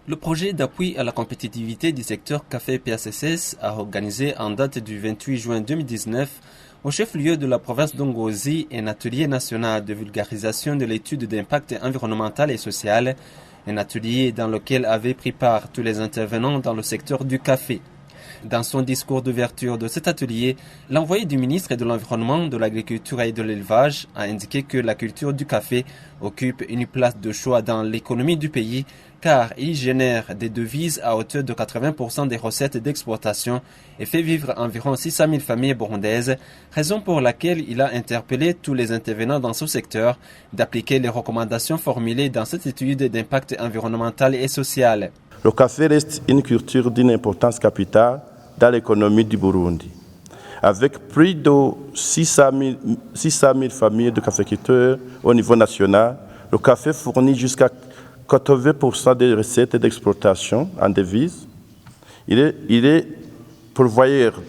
Le projet d'appui à la compétitivité du secteur café PACCS a organisé en date du 28 juin 2019 au chef-lieu de la province d'Ongozi un atelier national de vulgarisation de l'étude d'impact environnemental et social, un atelier dans lequel avaient pris part tous les intervenants dans le secteur du café. Dans son discours d'ouverture de cet atelier, l'envoyé du ministre de l'Environnement, de l'Agriculture et de l'Élevage a indiqué que la culture du café occupe une place de choix dans l'économie du pays car il génère des devises à hauteur de 80% des recettes d'exportation et fait vivre environ 600 000 familles burundaises, raison pour laquelle il a interpellé tous les intervenants dans ce secteur d'appliquer les recommandations formulées dans cette étude d'impact environnemental et social. Le café reste une culture d'une importance capitale dans l'économie du Burundi. Avec plus de 600 000 familles de caféiculteurs au niveau national, le café fournit jusqu'à 80% des recettes d'exportation en devises. Il est pourvoyeur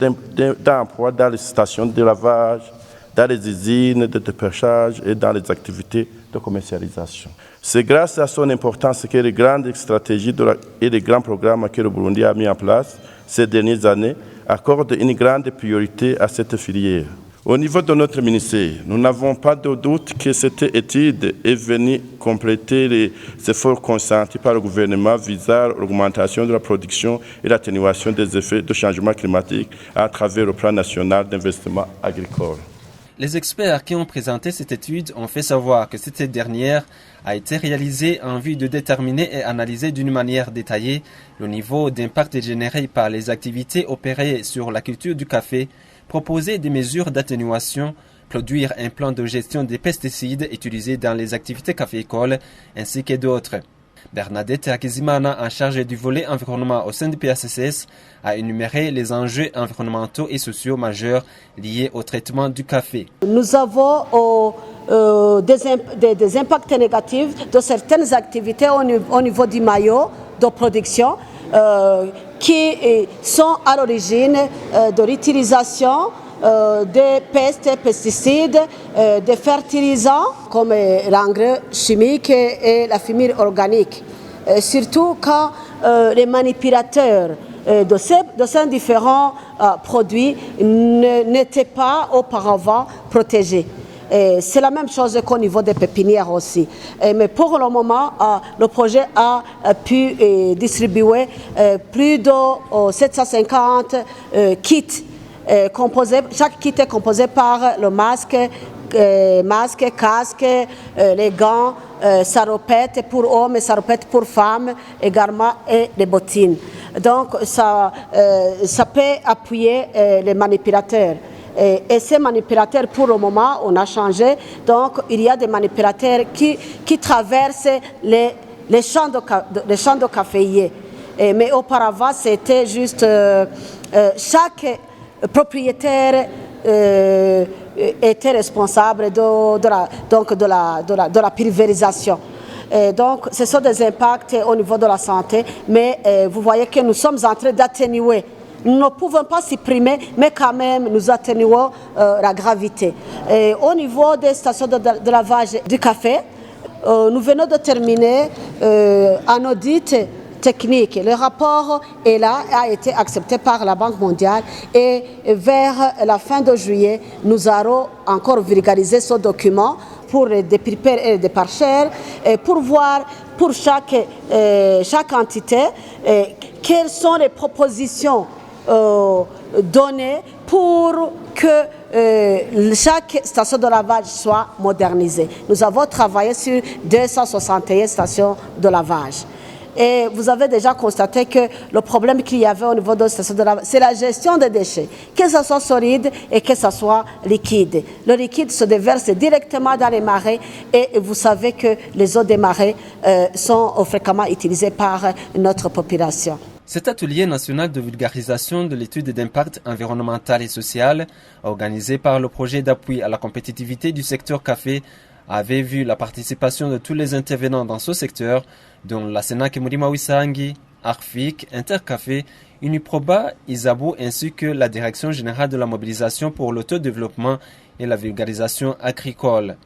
d'emplois dans les stations de lavage, dans les usines de dépêchage et dans les activités de commercialisation. C'est grâce à son importance que les grandes stratégies et les grands programmes que le Burundi a mis en place ces dernières années accordent une grande priorité à cette filière. Au niveau de notre ministère, nous n'avons pas de doute que cette étude est venue compléter les efforts consentis par le gouvernement visant l'augmentation de la production et l'atténuation des effets du changement climatique à travers le plan national d'investissement agricole. Les experts qui ont présenté cette étude ont fait savoir que cette dernière a été réalisée en vue de déterminer et analyser d'une manière détaillée le niveau d'impact généré par les activités opérées sur la culture du café, proposer des mesures d'atténuation, produire un plan de gestion des pesticides utilisés dans les activités caféicoles, ainsi que d'autres. Bernadette Akizimana, en charge du volet environnement au sein du PACCS, a énuméré les enjeux environnementaux et sociaux majeurs liés au traitement du café. Nous avons des impacts négatifs de certaines activités au niveau du maillot de production qui sont à l'origine de l'utilisation des pesticides, des fertilisants comme l'engrais chimique et la fumure organique. Surtout quand les manipulateurs de ces différents produits n'étaient pas auparavant protégés. C'est la même chose qu'au niveau des pépinières aussi. Mais pour le moment, le projet a pu distribuer plus de 750 kits. Chaque kit est composé par le masque, casque, les gants, salopettes pour hommes et salopettes pour femmes également et les bottines. Donc ça peut appuyer les manipulateurs. Et ces manipulateurs, pour le moment, on a changé. Donc il y a des manipulateurs qui traversent les champs de caféiers. Mais auparavant, c'était juste chaque propriétaire était responsable de la pulvérisation. Donc, ce sont des impacts au niveau de la santé, mais vous voyez que nous sommes en train d'atténuer. Nous ne pouvons pas supprimer, mais quand même, nous atténuons la gravité. Au niveau des stations de lavage du café, nous venons de terminer un audit technique. Le rapport est là, a été accepté par la Banque mondiale et vers la fin de juillet, nous allons encore vulgariser ce document pour les dépipeurs et les déparcheurs et pour voir pour chaque entité quelles sont les propositions données pour que chaque station de lavage soit modernisée. Nous avons travaillé sur 261 stations de lavage. Et vous avez déjà constaté que le problème qu'il y avait au niveau de la station de lavage, c'est la gestion des déchets, que ce soit solide et que ce soit liquide. Le liquide se déverse directement dans les marais et vous savez que les eaux des marais sont fréquemment utilisées par notre population. Cet atelier national de vulgarisation de l'étude d'impact environnemental et social, organisé par le projet d'appui à la compétitivité du secteur café, avait vu la participation de tous les intervenants dans ce secteur, dont la Sénac Murima Wisangi, Arfik, Intercafé, Uniproba, Isabu ainsi que la Direction générale de la mobilisation pour l'autodéveloppement et la vulgarisation agricole.